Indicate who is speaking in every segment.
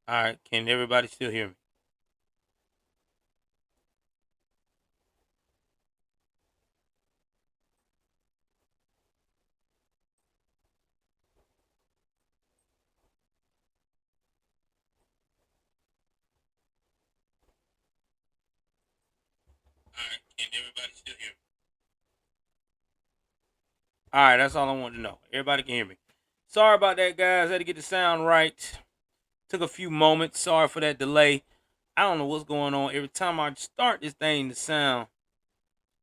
Speaker 1: All right, can everybody still hear me? All right, can everybody still hear me? All right, that's all I wanted to know. Everybody can hear me. Sorry about that, guys. I had to get the sound right. Took a few moments. Sorry for that delay. I don't know what's going on. Every time I start this thing, the sound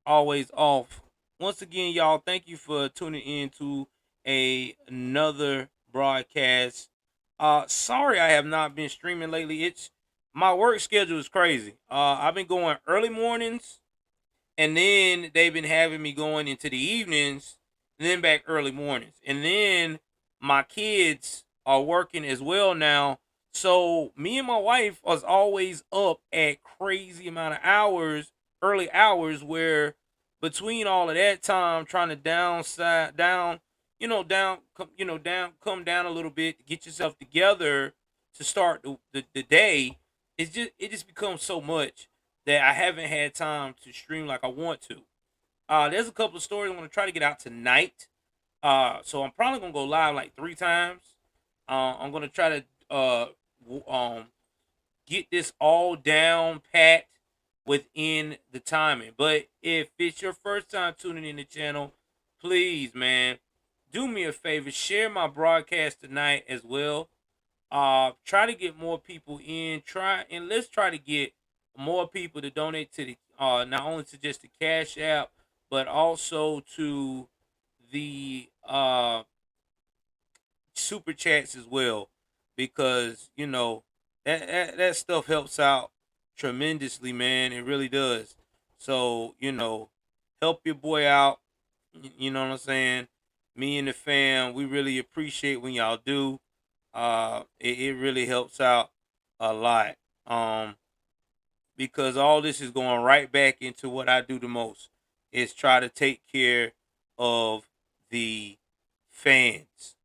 Speaker 1: always off. Once again, y'all, thank you for tuning in to another broadcast. Sorry I have not been streaming lately. It's my work schedule is crazy. I've been going early mornings, and then they've been having me going into the evenings, and then back early mornings, and then my kids are working as well now. So me and my wife was always up at crazy amount of hours, early hours, where between all of that time trying to downside down, come down a little bit to get yourself together to start the day. It just becomes so much that I haven't had time to stream like I want to. There's a couple of stories I'm gonna try to get out tonight. So I'm probably gonna go live like 3 times. I'm gonna try to get this all down pat within the timing. But if it's your first time tuning in the channel, please, man, do me a favor, share my broadcast tonight as well. Try to get more people in. Let's try to get more people to donate to the not only to just the Cash App, but also to the super chats as well, because that stuff helps out tremendously, man. It really does. So help your boy out. You know what I'm saying? Me and the fam, we really appreciate when y'all do. It really helps out a lot. Because all this is going right back into what I do the most, is try to take care of the fans.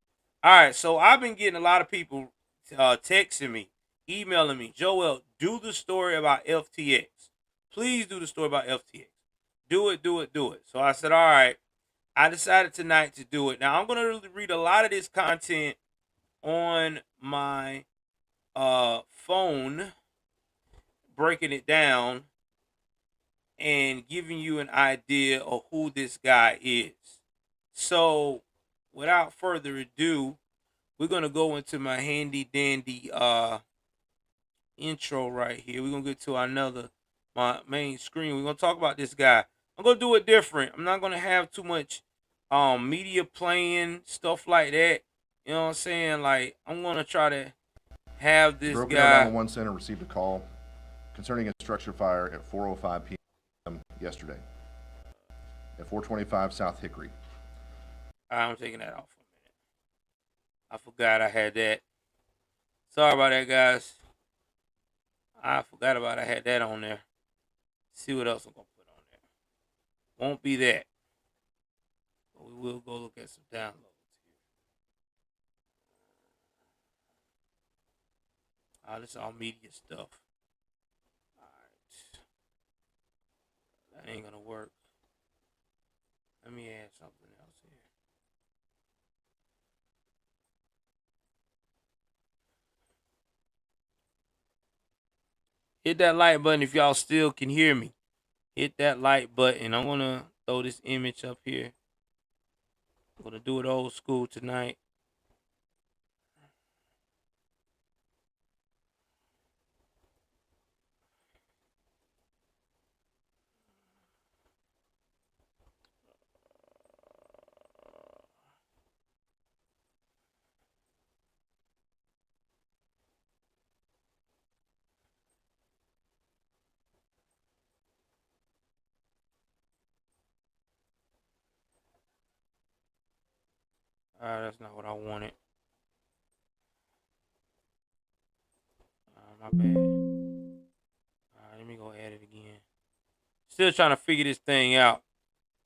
Speaker 1: All right, so I've been getting a lot of people texting me, emailing me, Joel, do the story about FTX. Please do the story about FTX. Do it, do it, do it. So I said, all right. I decided tonight to do it. Now I'm gonna read a lot of this content on my phone, breaking it down and giving you an idea of who this guy is. So, without further ado, we're gonna go into my handy dandy intro right here. We're gonna get to my main screen. We're gonna talk about this guy. I'm gonna do it different. I'm not gonna have too much media playing, stuff like that. You know what I'm saying? Like, I'm gonna try to have this
Speaker 2: Broken Arrow
Speaker 1: guy.
Speaker 2: 911 Center received a call concerning a structure fire at 4:05 p.m. yesterday at 425 South Hickory.
Speaker 1: I'm taking that off for a minute. I forgot I had that. Sorry about that, guys. I forgot about I had that on there. See what else I'm gonna put on there. Won't be that. But we will go look at some downloads here. This is all media stuff. Alright. That ain't gonna work. Let me add something else here. Hit that like button if y'all still can hear me. Hit that like button. I'm gonna throw this image up here. I'm gonna do it old school tonight. Alright, that's not what I wanted. My bad. Alright, let me go add it again. Still trying to figure this thing out.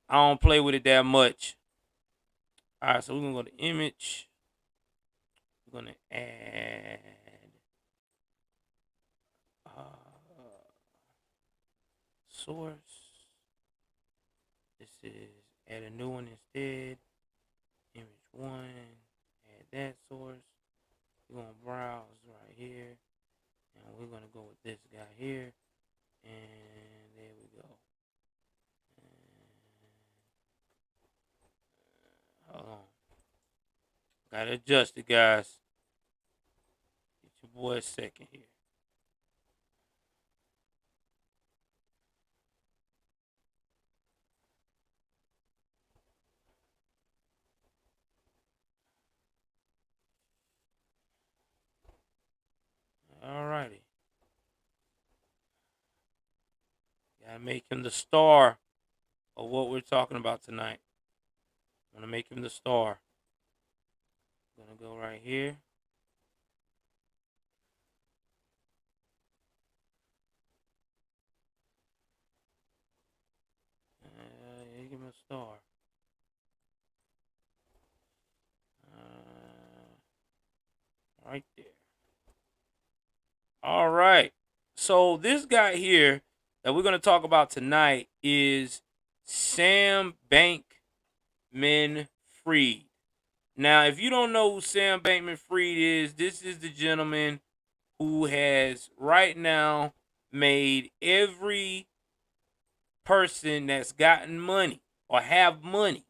Speaker 1: I don't play with it that much. Alright, so we're gonna go to image. We're gonna add source. This is add a new one instead. Image 1. Add that source. We're going to browse right here. And we're going to go with this guy here. And there we go. Hold on. Gotta adjust it, guys. Get your boy a second here. Alrighty. Gotta make him the star of what we're talking about tonight. I'm gonna make him the star. I'm gonna go right here. Give him a star. Right there. All right. So this guy here that we're going to talk about tonight is Sam Bankman-Fried. Now, if you don't know who Sam Bankman-Fried is, this is the gentleman who has right now made every person that's gotten money or have money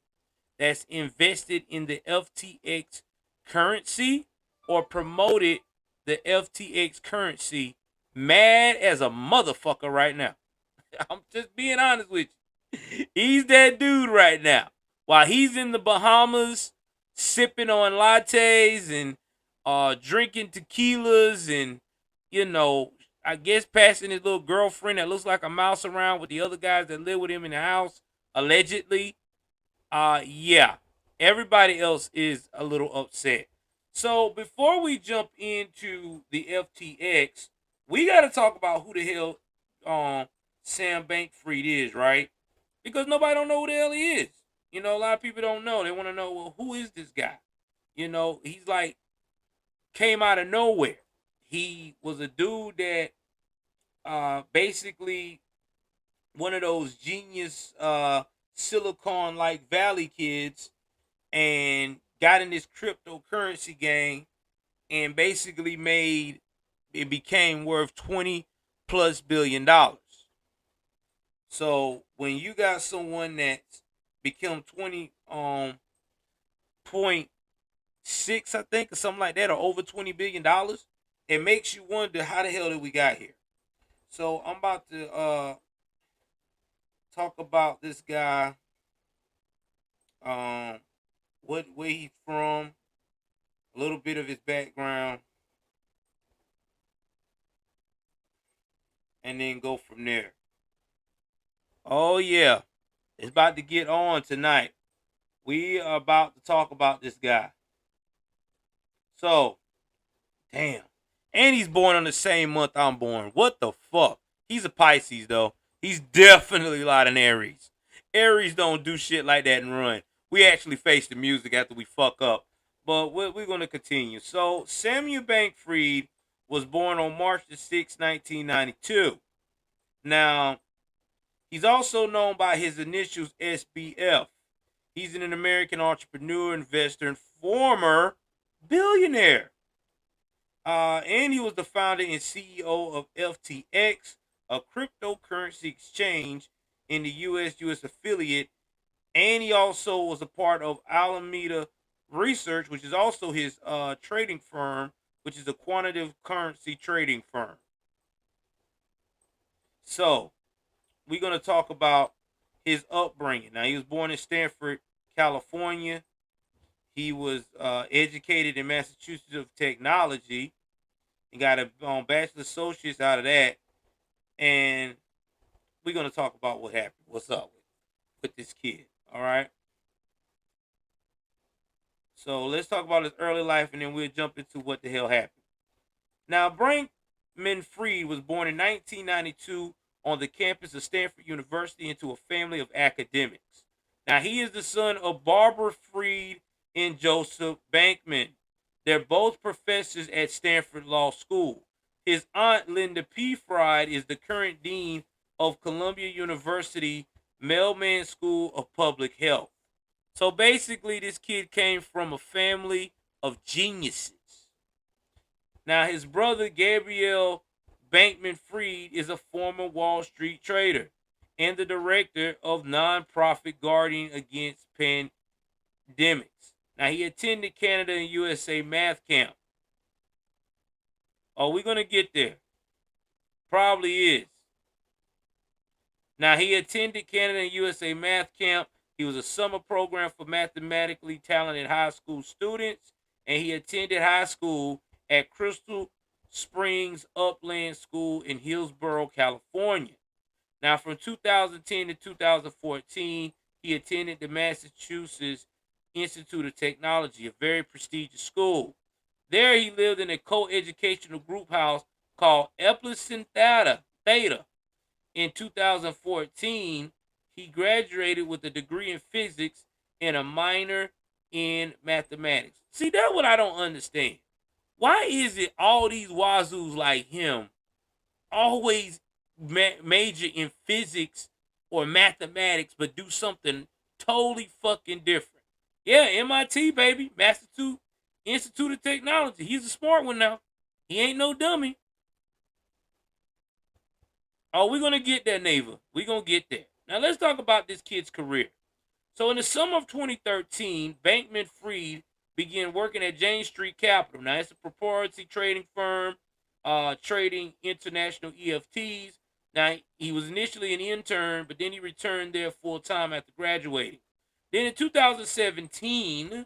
Speaker 1: that's invested in the FTX currency or promoted the FTX currency mad as a motherfucker right now. I'm just being honest with you. He's that dude right now. While he's in the Bahamas sipping on lattes and drinking tequilas and, you know, I guess passing his little girlfriend that looks like a mouse around with the other guys that live with him in the house, allegedly. Yeah, everybody else is a little upset. So before we jump into the FTX, we got to talk about who the hell Sam Bankman-Fried is, right? Because nobody don't know who the hell he is. You know, a lot of people don't know. They want to know, well, who is this guy? You know, he's like came out of nowhere. He was a dude that basically one of those genius Silicon like Valley kids and got in this cryptocurrency game and basically made it became worth $20+ billion. So when you got someone that's become 20.6, I think, or something like that, or over $20 billion, it makes you wonder how the hell did we got here. So I'm about to talk about this guy, where he's from, a little bit of his background, and then go from there. Oh yeah, it's about to get on tonight. We are about to talk about this guy. So, damn. And he's born on the same month I'm born. What the fuck? He's a Pisces, though. He's definitely like an Aries. Aries don't do shit like that and run. We actually face the music after we fuck up. But we're going to continue. So, Samuel Bankman-Fried was born on March the 6th, 1992. Now, he's also known by his initials SBF. He's an American entrepreneur, investor, and former billionaire. And he was the founder and CEO of FTX, a cryptocurrency exchange in the US affiliate. And he also was a part of Alameda Research, which is also his trading firm, which is a quantitative currency trading firm. So, we're going to talk about his upbringing. Now, he was born in Stanford, California. He was educated in Massachusetts of technology. He got a bachelor's associates out of that. And we're going to talk about what happened. What's up with this kid. All right. So let's talk about his early life and then we'll jump into what the hell happened. Now, Bankman-Fried was born in 1992 on the campus of Stanford University into a family of academics. Now, he is the son of Barbara Fried and Joseph Bankman. They're both professors at Stanford Law School. His aunt, Linda P. Fried, is the current dean of Columbia University Mailman School of Public Health. So basically, this kid came from a family of geniuses. Now, his brother, Gabriel Bankman-Fried, is a former Wall Street trader and the director of nonprofit Guarding Against Pandemics. Now, he attended Canada and USA math camp. Are we going to get there? Probably is. Now, he attended Canada and USA math camp. He was a summer program for mathematically talented high school students, and he attended high school at Crystal Springs Upland School in Hillsborough, California. Now, from 2010 to 2014, he attended the Massachusetts Institute of Technology, a very prestigious school. There, he lived in a co-educational group house called Epsilon Theta. In 2014, he graduated with a degree in physics and a minor in mathematics. See, that's what I don't understand. Why is it all these wazoos like him always major in physics or mathematics but do something totally fucking different? Yeah, MIT, baby. Massachusetts Institute of Technology. He's a smart one now. He ain't no dummy. Oh, we're going to get there, Neva. We're going to get there. Now, let's talk about this kid's career. So, in the summer of 2013, Bankman-Fried began working at Jane Street Capital. Now, it's a proprietary trading firm, trading international EFTs. Now, he was initially an intern, but then he returned there full-time after graduating. Then in 2017,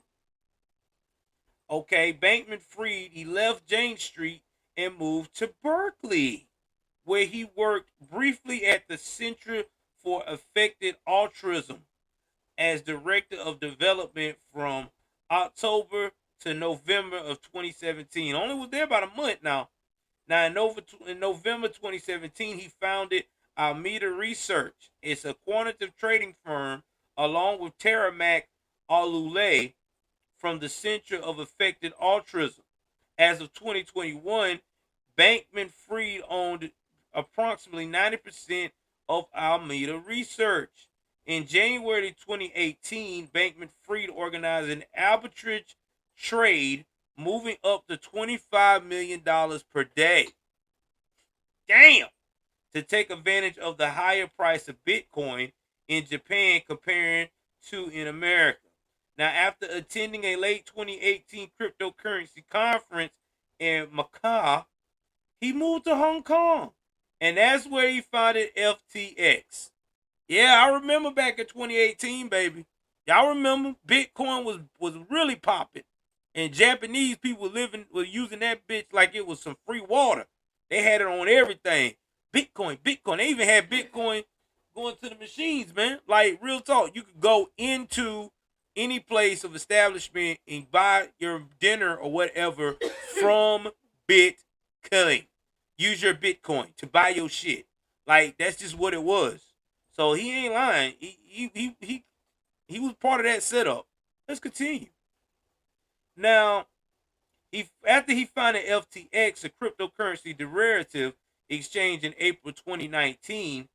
Speaker 1: Bankman-Fried, he left Jane Street and moved to Berkeley, where he worked briefly at the Center for Effective Altruism as Director of Development from October to November of 2017. Only was there about a month now. Now, in November 2017, he founded Alameda Research. It's a quantitative trading firm along with Taramak Alule from the Center of Effective Altruism. As of 2021, Bankman-Fried owned approximately 90% of Alameda Research. In January 2018, Bankman-Fried organized an arbitrage trade moving up to $25 million per day. Damn! To take advantage of the higher price of Bitcoin in Japan compared to in America. Now, after attending a late 2018 cryptocurrency conference in Macau, he moved to Hong Kong. And that's where he founded FTX. Yeah, I remember back in 2018, baby. Y'all remember Bitcoin was really popping. And Japanese people were using that bitch like it was some free water. They had it on everything. Bitcoin. They even had Bitcoin going to the machines, man. Like, real talk. You could go into any place of establishment and buy your dinner or whatever from Bitcoin. Use your Bitcoin to buy your shit. Like, that's just what it was. So he ain't lying. He was part of that setup. Let's continue. Now, after he founded FTX, a cryptocurrency derivative exchange in April 2019,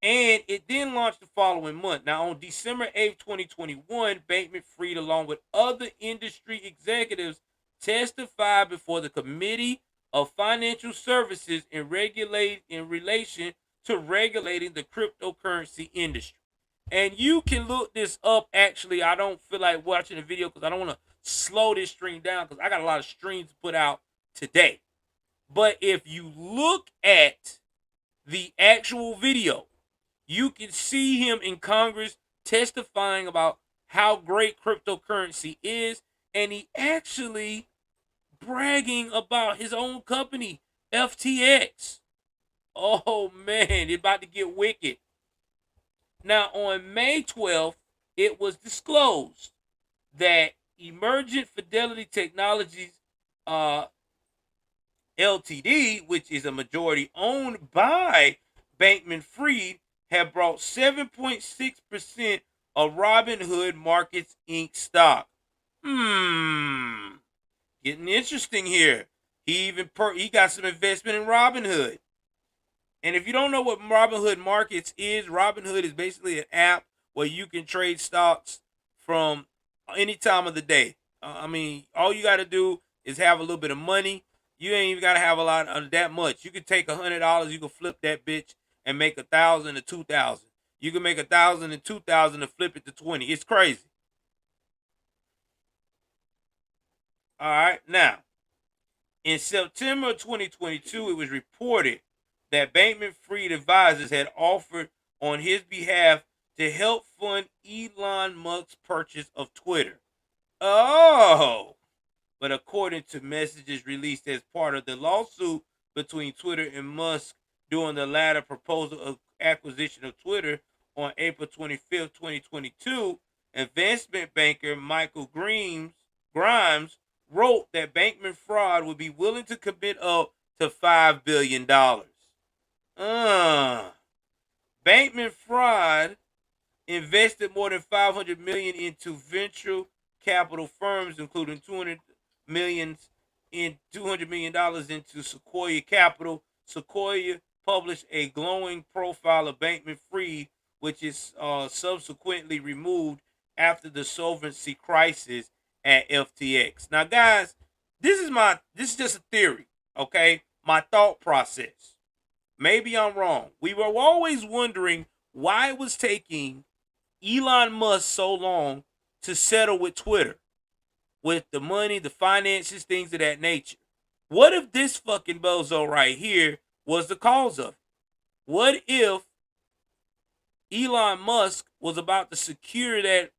Speaker 1: and it then launched the following month. Now, on December 8th, 2021, Bankman-Fried, along with other industry executives, testified before the Committee of Financial Services in relation to regulating the cryptocurrency industry. And you can look this up. Actually, I don't feel like watching the video because I don't want to slow this stream down because I got a lot of streams to put out today. But if you look at the actual video, you can see him in Congress testifying about how great cryptocurrency is, and he actually bragging about his own company, FTX. Oh man, it's about to get wicked. Now, on May 12th, it was disclosed that Emergent Fidelity Technologies Ltd., which is a majority owned by Bankman-Fried, have brought 7.6% of Robinhood Markets Inc. stock. Getting interesting here. He got some investment in Robinhood. And if you don't know what Robinhood Markets is, Robinhood is basically an app where you can trade stocks from any time of the day. I mean, all you got to do is have a little bit of money. You ain't even got to have a lot of that much. You can take $100, you can flip that bitch and make 1,000 to 2,000. You can make 1,000 and 2,000 and flip it to 20. It's crazy. All right, now in September 2022, it was reported that Bankman-Fried advisors had offered on his behalf to help fund Elon Musk's purchase of Twitter. Oh, but according to messages released as part of the lawsuit between Twitter and Musk during the latter proposal of acquisition of Twitter on April 25th, 2022, investment banker Michael Grimes wrote that Bankman-Fried would be willing to commit up to $5 billion. Bankman-Fried invested more than $500 million into venture capital firms, including $200 million into Sequoia Capital. Sequoia published a glowing profile of Bankman-Fried, which is subsequently removed after the solvency crisis at FTX. Now, guys, this is just a theory, okay? My thought process. Maybe I'm wrong. We were always wondering why it was taking Elon Musk so long to settle with Twitter, with the money, the finances, things of that nature. What if this fucking bozo right here was the cause of it? What if Elon Musk was about to secure that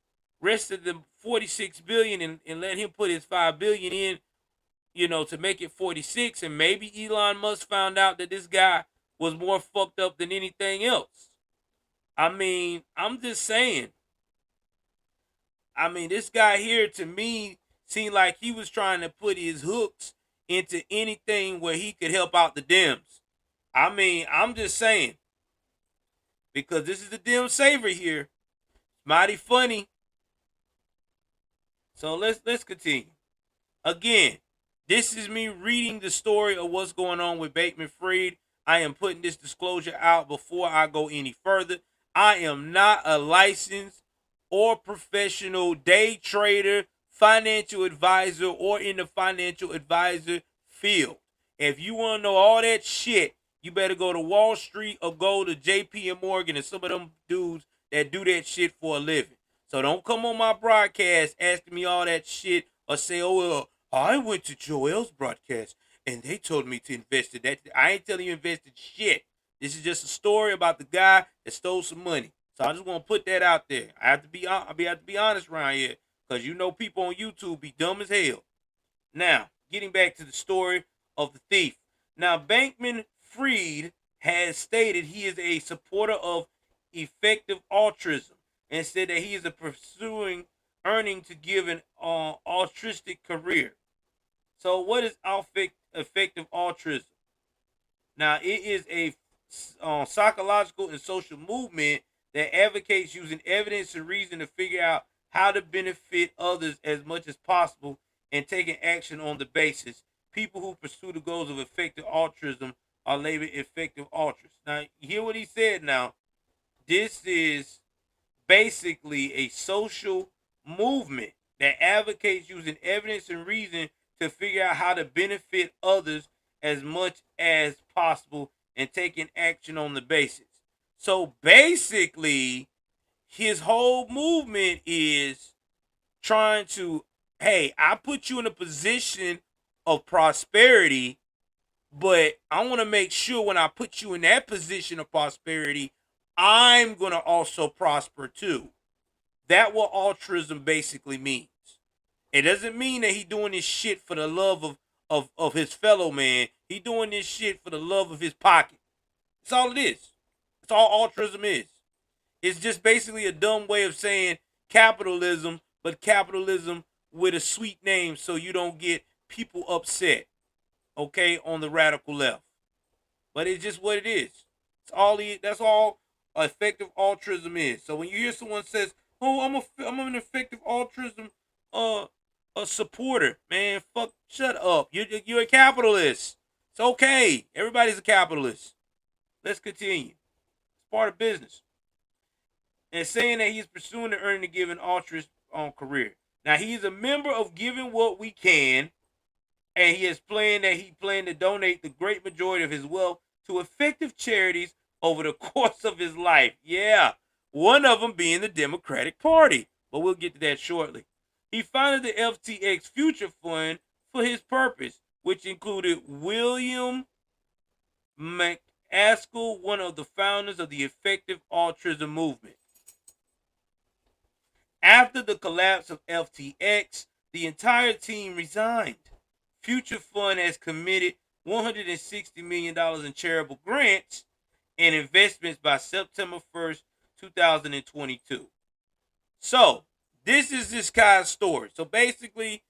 Speaker 1: rest of the 46 billion and let him put his 5 billion in, to make it 46, and maybe Elon Musk found out that this guy was more fucked up than anything else. I mean, I'm just saying. I mean, this guy here to me seemed like he was trying to put his hooks into anything where he could help out the Dems. I mean, I'm just saying. Because this is the Dem saver here. Mighty funny. So let's continue. Again, this is me reading the story of what's going on with Bankman-Fried. I am putting this disclosure out before I go any further. I am not a licensed or professional day trader, financial advisor, or in the financial advisor field. If you want to know all that shit, you better go to Wall Street or go to JP and Morgan and some of them dudes that do that shit for a living. So don't come on my broadcast asking me all that shit or say, oh, well, I went to Joel's broadcast and they told me to invest in that. I ain't telling you invest in shit. This is just a story about the guy that stole some money. So I just want to put that out there. I have to be honest around here, because people on YouTube be dumb as hell. Now, getting back to the story of the thief. Now, Bankman-Fried has stated he is a supporter of effective altruism and said that he is pursuing earning to give an altruistic career. So what is effective altruism? Now, it is a psychological and social movement that advocates using evidence and reason to figure out how to benefit others as much as possible and taking action on the basis. People who pursue the goals of effective altruism are labeled effective altruists. Now, you hear what he said now. This is basically a social movement that advocates using evidence and reason to figure out how to benefit others as much as possible and taking action on the basis. So basically, his whole movement is trying to, hey, I put you in a position of prosperity, but I want to make sure when I put you in that position of prosperity, I'm going to also prosper too. That's what altruism basically means. It doesn't mean that he's doing this shit for the love of his fellow man. He doing this shit for the love of his pocket. That's all it is. That's all altruism is. It's just basically a dumb way of saying capitalism, but capitalism with a sweet name so you don't get people upset, okay, on the radical left. But it's just what it is. That's all effective altruism is. So when you hear someone says, "Oh, I'm an effective altruism a supporter," man, shut up. You're a capitalist. It's okay. Everybody's a capitalist. Let's continue. It's part of business. And saying that he's pursuing the earning to give an altruist career. Now, he is a member of Giving What We Can, and he has planned to donate the great majority of his wealth to effective charities over the course of his life. Yeah, one of them being the Democratic Party, but we'll get to that shortly. He founded the FTX Future Fund for his purpose, which included William McAskill, one of the founders of the Effective Altruism Movement. After the collapse of FTX, the entire team resigned. Future Fund has committed $160 million in charitable grants and investments by September 1st, 2022. So, this is this guy's story. So, basically,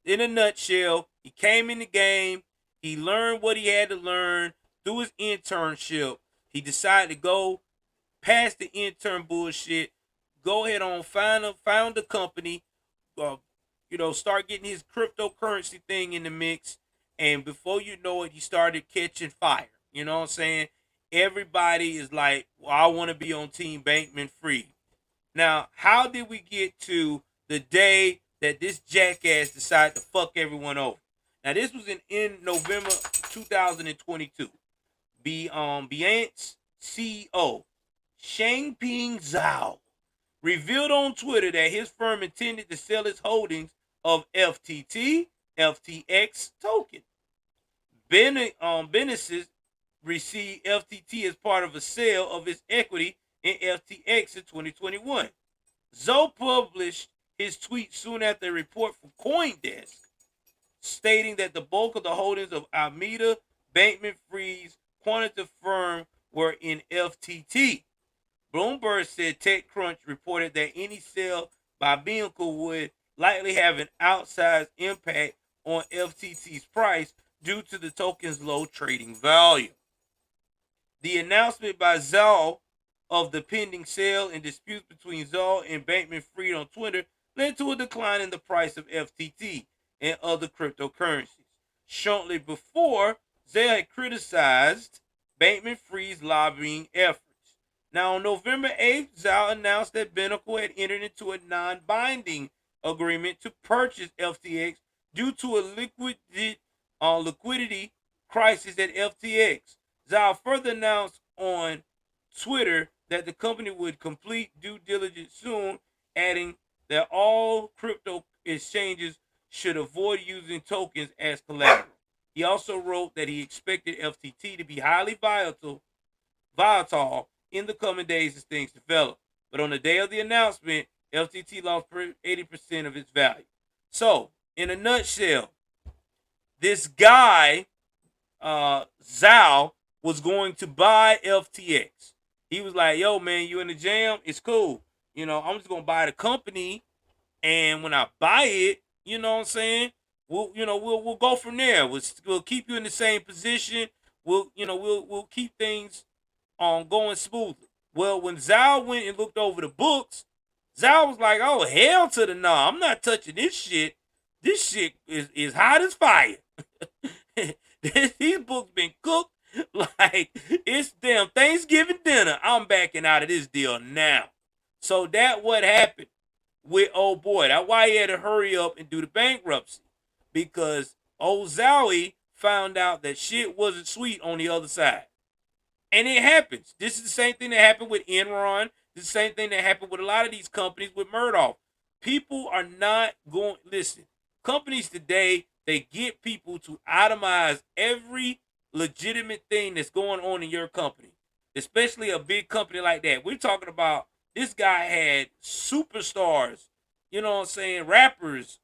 Speaker 1: in a nutshell, he came in the game. He learned what he had to learn through his internship. He decided to go past the intern bullshit, go ahead on, found a company, start getting his cryptocurrency thing in the mix, and before you know it, he started catching fire. You know what I'm saying? Everybody is like, well, I want to be on Team Bankman-Fried. Now, how did we get to the day that this jackass decided to fuck everyone over? Now, this was in November 2022. Binance CEO Changpeng Zhao revealed on Twitter that his firm intended to sell its holdings of FTX token. Binance received FTT as part of a sale of its equity in FTX in 2021. Zhou published his tweet soon after a report from CoinDesk stating that the bulk of the holdings of Alameda Bankman-Fried's quantitative firm were in FTT. Bloomberg said TechCrunch reported that any sale by Binance would likely have an outsized impact on FTT's price due to the token's low trading value. The announcement by Zhao of the pending sale and disputes between Zhao and Bankman-Fried on Twitter led to a decline in the price of FTT and other cryptocurrencies. Shortly before, Zhao had criticized Bankman-Fried's lobbying efforts. Now, on November 8th, Zhao announced that Binance had entered into a non-binding agreement to purchase FTX due to a liquidity crisis at FTX. Zhao further announced on Twitter that the company would complete due diligence soon, adding that all crypto exchanges should avoid using tokens as collateral. He also wrote that he expected FTT to be highly volatile in the coming days as things develop. But on the day of the announcement, FTT lost 80% of its value. So, in a nutshell, this guy, Zhao, was going to buy FTX. He was like, yo, man, you in the jam? It's cool. I'm just going to buy the company. And when I buy it, you know what I'm saying? We'll go from there. We'll keep you in the same position. We'll keep things going smoothly. Well, when Zhao went and looked over the books, Zhao was like, oh, hell to the no. I'm not touching this shit. This shit is hot as fire. These books been cooked like it's damn Thanksgiving dinner. I'm backing out of this deal now. So that what happened with old boy. That's why he had to hurry up and do the bankruptcy. Because old Zowie found out that shit wasn't sweet on the other side. And it happens. This is the same thing that happened with Enron. This is the same thing that happened with a lot of these companies with Murdoch. People are not going, listen, companies today, they get people to itemize every legitimate thing that's going on in your company, especially a big company like that. We're talking about this guy had superstars, you know what I'm saying, rappers.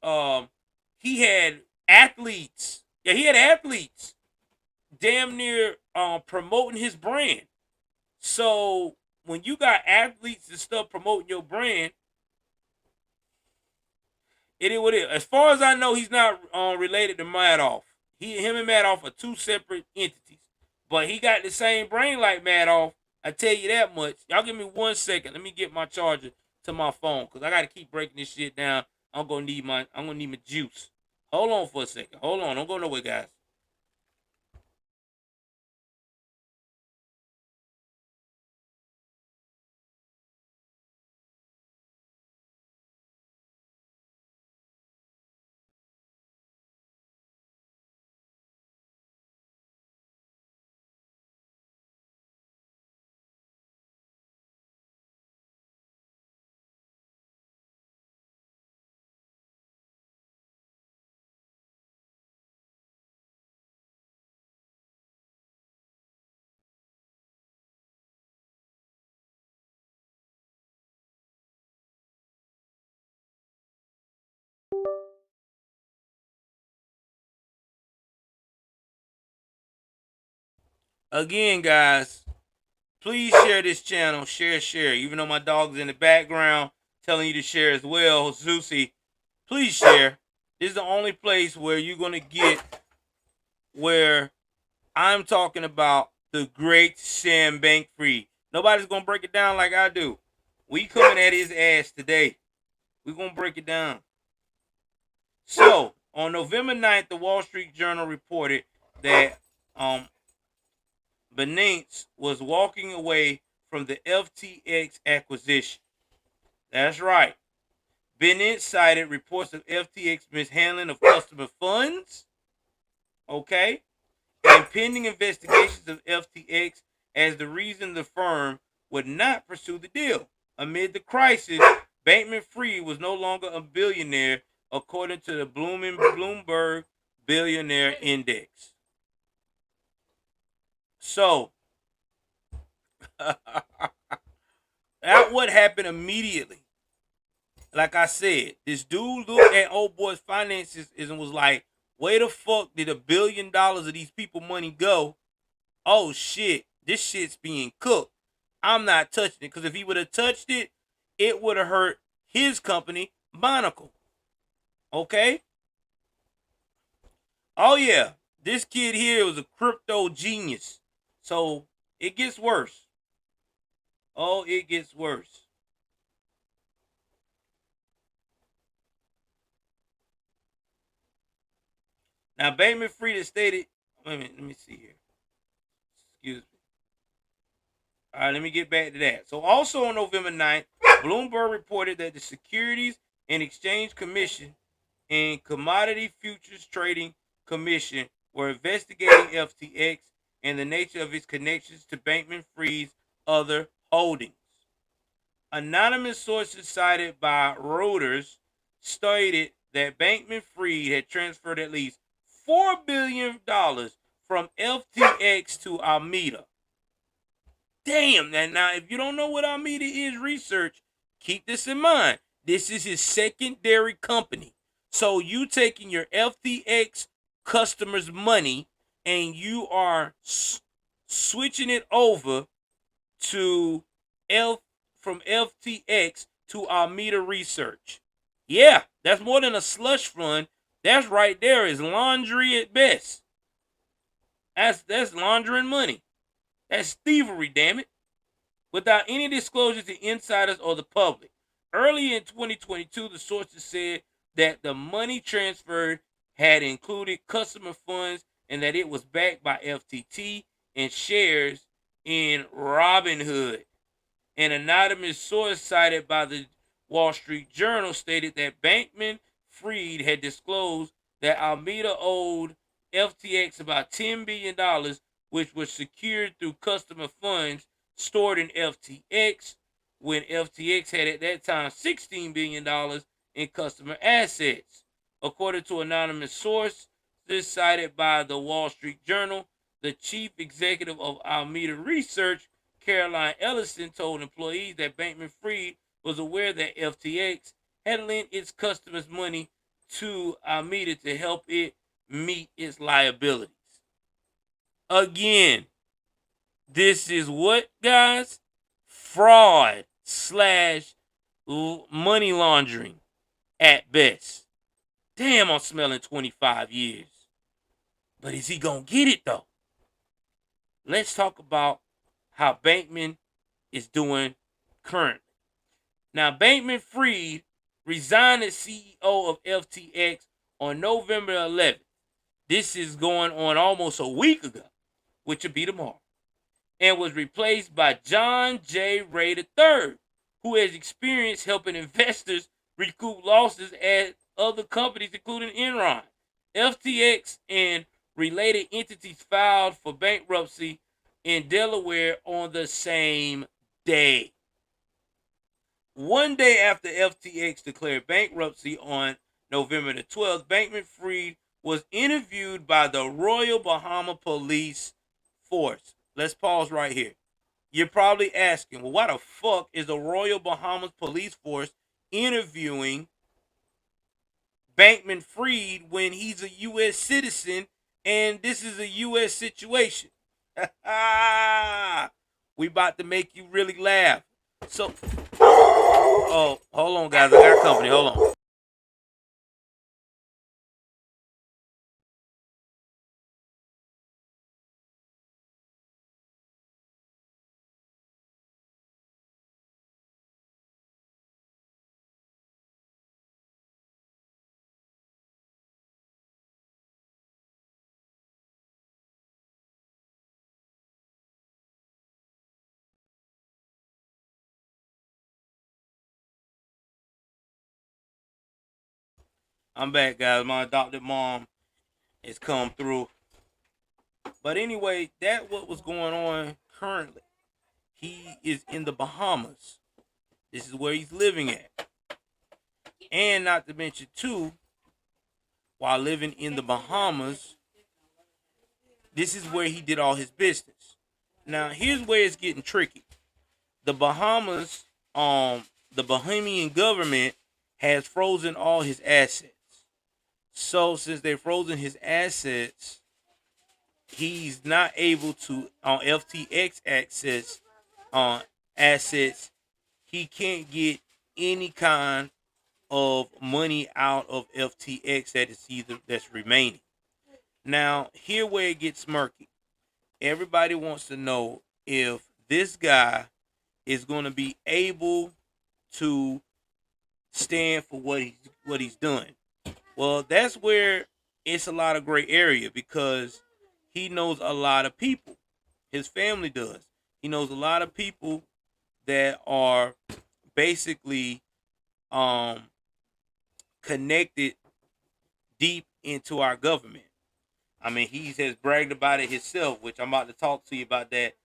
Speaker 1: He had athletes. Yeah, he had athletes damn near promoting his brand. So when you got athletes and stuff promoting your brand, it is what it is. As far as I know, he's not related to Madoff. Him and Madoff are two separate entities. But he got the same brain like Madoff. I tell you that much. Y'all give me 1 second. Let me get my charger to my phone, because I gotta keep breaking this shit down. I'm gonna need my juice. Hold on for a second. Hold on. Don't go nowhere, guys. Again, guys, please share this channel. Share. Even though my dog's in the background telling you to share as well, Zeusy, please share. This is the only place where you're going to get where I'm talking about the great Sam Bankman-Fried. Nobody's going to break it down like I do. We coming at his ass today. We're going to break it down. So, on November 9th, the Wall Street Journal reported that Binance was walking away from the FTX acquisition. That's right. Binance cited reports of FTX mishandling of customer funds, okay, and pending investigations of FTX as the reason the firm would not pursue the deal. Amid the crisis, Bankman-Fried was no longer a billionaire, according to the Bloomberg Billionaire Index. So, that what happened immediately. Like I said, this dude looked at old boy's finances and was like, where the fuck did $1 billion of these people money go? Oh shit, this shit's being cooked. I'm not touching it, because if he would have touched it, it would have hurt his company, Monocle. Okay? Oh yeah, this kid here was a crypto genius. So it gets worse. Oh, it gets worse. Now, Bankman-Fried has stated, wait a minute, let me see here. Excuse me. All right, let me get back to that. So, also on November 9th, Bloomberg reported that the Securities and Exchange Commission and Commodity Futures Trading Commission were investigating FTX and the nature of its connections to Bankman-Fried's other holdings. Anonymous sources cited by Reuters stated that Bankman-Fried had transferred at least $4 billion from FTX to Alameda. Damn, now if you don't know what Alameda is, research, keep this in mind. This is his secondary company. So you taking your FTX customers' money and you are switching it over to from FTX to Alameda Research. Yeah, that's more than a slush fund. That's right there is laundry at best. That's laundering money. That's thievery, damn it. Without any disclosure to insiders or the public. Early in 2022, the sources said that the money transferred had included customer funds and that it was backed by FTT and shares in Robinhood. An anonymous source cited by the Wall Street Journal stated that Bankman-Fried had disclosed that Alameda owed FTX about $10 billion, which was secured through customer funds stored in FTX, when FTX had at that time $16 billion in customer assets. According to anonymous source, this cited by the Wall Street Journal, the chief executive of Alameda Research, Caroline Ellison, told employees that Bankman-Fried was aware that FTX had lent its customers money to Alameda to help it meet its liabilities. Again, this is what, guys? Fraud / money laundering at best. Damn, I'm smelling 25 years. But is he going to get it, though? Let's talk about how Bankman is doing currently. Now, Bankman-Fried resigned as CEO of FTX on November 11th. This is going on almost a week ago, which will be tomorrow, and was replaced by John J. Ray III, who has experience helping investors recoup losses at other companies, including Enron. FTX and related entities filed for bankruptcy in Delaware on the same day. One day after FTX declared bankruptcy on November the 12th, Bankman-Fried was interviewed by the Royal Bahama Police Force. Let's pause right here. You're probably asking, well, why the fuck is the Royal Bahamas Police Force interviewing Bankman-Fried when he's a U.S. citizen and this is a U.S. situation? We about to make you really laugh. So, oh, hold on, guys. I got company. Hold on. I'm back, guys. My adopted mom has come through. But anyway, that what was going on currently. He is in the Bahamas. This is where he's living at. And not to mention, too, while living in the Bahamas, this is where he did all his business. Now, here's where it's getting tricky. The Bahamas, the Bahamian government has frozen all his assets. So since they've frozen his assets, he's not able to on FTX access assets. He can't get any kind of money out of FTX that's remaining. Now, here where it gets murky. Everybody wants to know if this guy is going to be able to stand for what he's done. Well, that's where it's a lot of gray area because he knows a lot of people. His family does. He knows a lot of people that are basically connected deep into our government. I mean, he has bragged about it himself, which I'm about to talk to you about that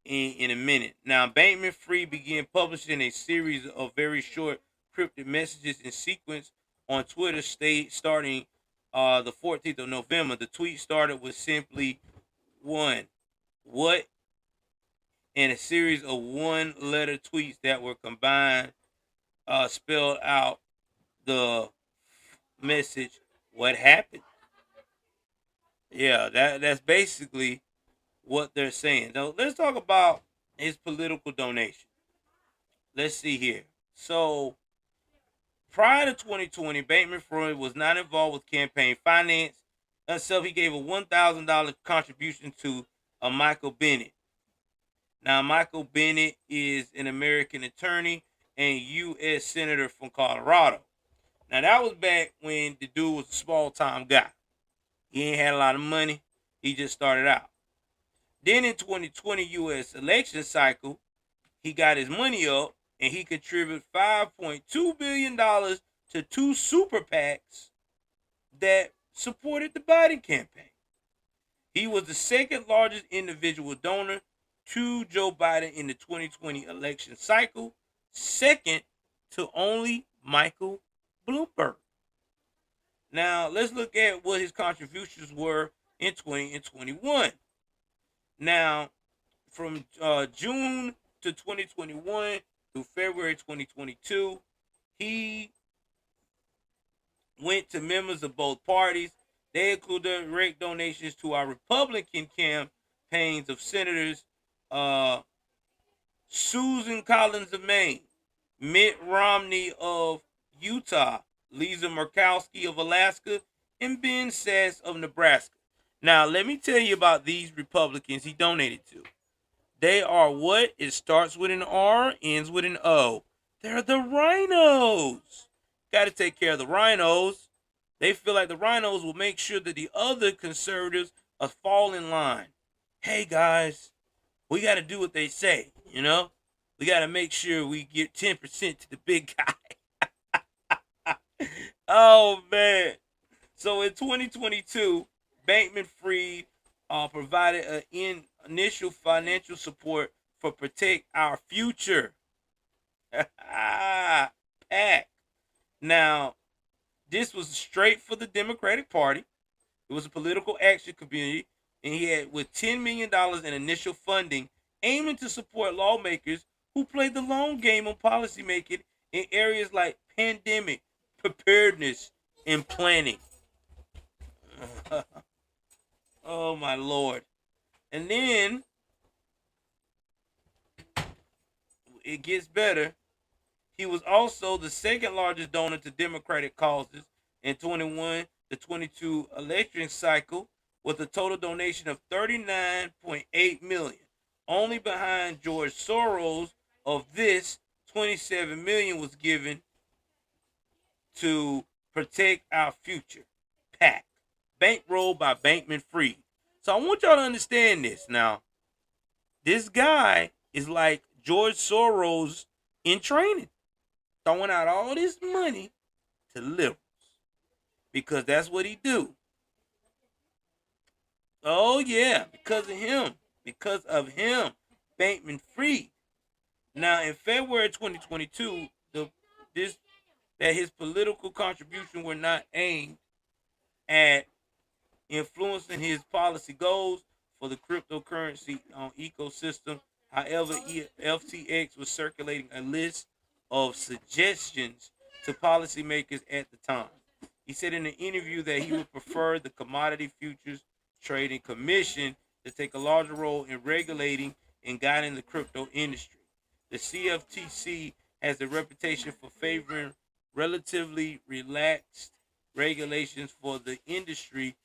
Speaker 1: in a minute. Now, Bankman-Fried began publishing a series of very short cryptic messages in sequence on Twitter starting the 14th of November. The tweet started with simply one, what, and a series of one-letter tweets that were combined spelled out the message, what happened? Yeah, that's basically what they're saying. Now, let's talk about his political donation. Let's see here. So, prior to 2020, Bankman-Fried was not involved with campaign finance until he gave a $1,000 contribution to Michael Bennett. Now, Michael Bennett is an American attorney and U.S. Senator from Colorado. Now, that was back when the dude was a small-time guy. He ain't had a lot of money. He just started out. Then in 2020 U.S. election cycle, he got his money up and he contributed $5.2 billion to two super PACs that supported the Biden campaign. He was the second largest individual donor to Joe Biden in the 2020 election cycle, second to only Michael Bloomberg. Now, let's look at what his contributions were in 20 and 21. Now, from June to 2021 through February 2022, he went to members of both parties. They included direct donations to our Republican campaigns of Senators Susan Collins of Maine, Mitt Romney of Utah, Lisa Murkowski of Alaska, and Ben Sasse of Nebraska. Now, let me tell you about these Republicans he donated to. They are what? It starts with an R, ends with an O. They're the rhinos. Got to take care of the rhinos. They feel like the rhinos will make sure that the other conservatives fall in line. Hey, guys, we got to do what they say, you know? We got to make sure we get 10% to the big guy. Oh, man. So in 2022, Bankman-Fried provided an initial financial support for Protect Our Future. PAC. Now, this was straight for the Democratic Party. It was a political action community, and he had with $10 million in initial funding aiming to support lawmakers who played the long game on policymaking in areas like pandemic, preparedness, and planning. Oh, my Lord. And then it gets better. He was also the second largest donor to Democratic causes in 21 to 22 election cycle with a total donation of 39.8 million. Only behind George Soros. Of this, 27 million was given to Protect Our Future, PAC, bankrolled by Bankman-Fried. So I want y'all to understand this. Now, this guy is like George Soros in training, throwing out all this money to liberals because that's what he do. Oh yeah, because of him. Because of him, Bankman-Fried. Now in February 2022, that his political contribution were not aimed at influencing his policy goals for the cryptocurrency ecosystem. However, FTX was circulating a list of suggestions to policymakers at the time. He said in an interview that he would prefer the Commodity Futures Trading Commission to take a larger role in regulating and guiding the crypto industry. The CFTC has a reputation for favoring relatively relaxed regulations for the industry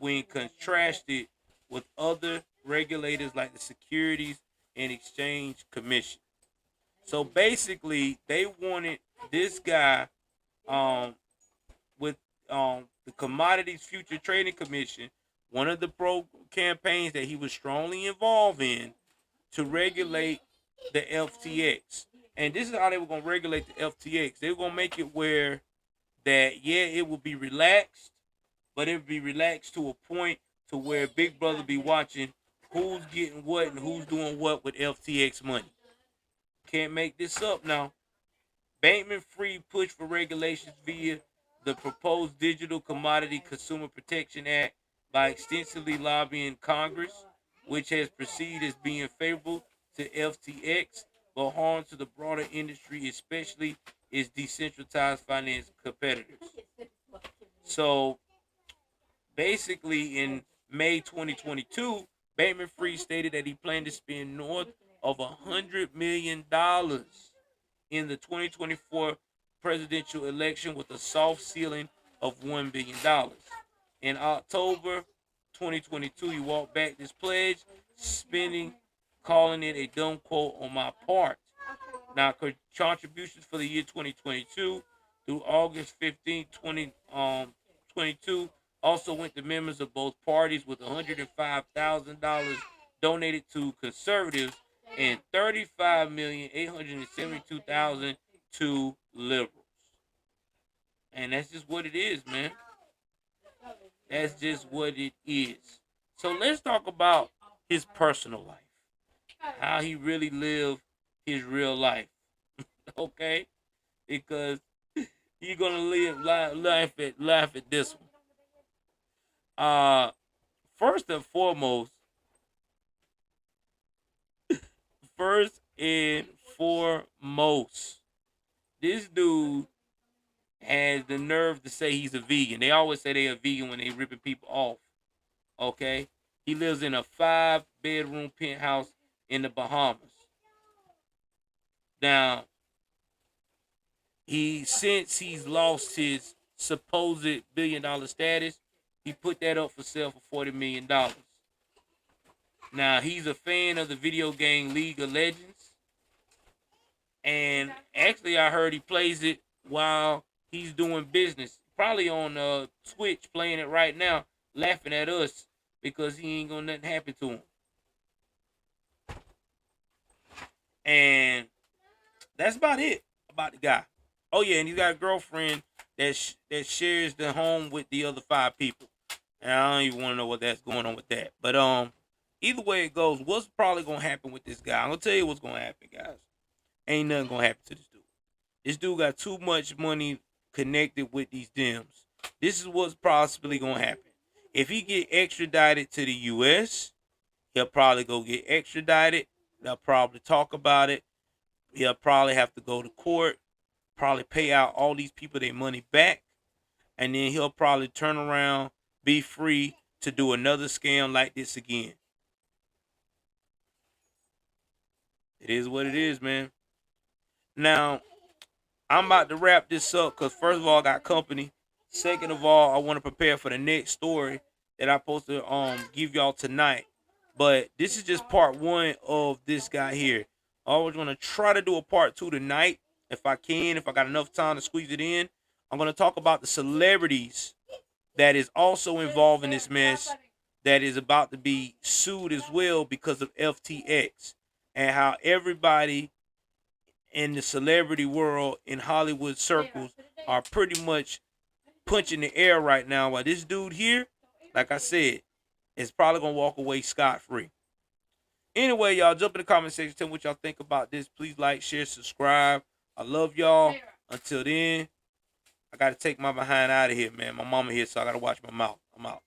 Speaker 1: when contrasted with other regulators like the Securities and Exchange Commission. So basically, they wanted this guy with the Commodities Future Trading Commission, one of the pro campaigns that he was strongly involved in, to regulate the FTX. And this is how they were going to regulate the FTX. They were going to make it where that, yeah, it would be relaxed, but it would be relaxed to a point to where Big Brother be watching who's getting what and who's doing what with FTX money. Can't make this up now. Bankman-Fried pushed for regulations via the proposed Digital Commodity Consumer Protection Act by extensively lobbying Congress, which has perceived as being favorable to FTX, but harm to the broader industry, especially its decentralized finance competitors. So basically, in May 2022, Bankman-Fried stated that he planned to spend north of $100 million in the 2024 presidential election with a soft ceiling of $1 billion. In October 2022, he walked back this pledge, spending, calling it a dumb quote on my part. Now, contributions for the year 2022 through August 15, 2022 also went to members of both parties with $105,000 donated to conservatives and $35,872,000 to liberals. And that's just what it is, man. That's just what it is. So let's talk about his personal life. How he really lived his real life. Okay? Because you're gonna laugh at this one. First and foremost, this dude has the nerve to say he's a vegan. They always say they're a vegan when they ripping people off. Okay? He lives in a 5-bedroom penthouse in the Bahamas. Now, since he's lost his supposed billion-dollar status, he put that up for sale for $40 million. Now, he's a fan of the video game League of Legends. And actually, I heard he plays it while he's doing business. Probably on Twitch, playing it right now, laughing at us because he ain't gonna nothing happen to him. And that's about it about the guy. Oh yeah, and he's got a girlfriend that shares the home with the other 5 people. And I don't even want to know what that's going on with that. But either way it goes, what's probably gonna happen with this guy? I'm gonna tell you what's gonna happen, guys. Ain't nothing gonna happen to this dude. This dude got too much money connected with these Dems. This is what's possibly gonna happen. If he get extradited to the U.S., he'll probably go get extradited. They'll probably talk about it. He'll probably have to go to court, probably pay out all these people their money back, and then he'll probably turn around, be free to do another scam like this again. It is what it is, man. Now, I'm about to wrap this up because first of all, I got company. Second of all, I want to prepare for the next story that I'm supposed to give y'all tonight. But this is just part one of this guy here. I was gonna try to do a part two tonight if I can, if I got enough time to squeeze it in. I'm gonna talk about the celebrities that is also involved in this mess that is about to be sued as well because of FTX, and how everybody in the celebrity world in Hollywood circles are pretty much punching the air right now, while this dude here, like I said, is probably gonna walk away scot-free. Anyway, y'all, jump in the comment section, tell me what y'all think about this. Please like, share, subscribe. I love y'all. Until then, I gotta take my behind out of here, man. My mama here, so I gotta watch my mouth. I'm out.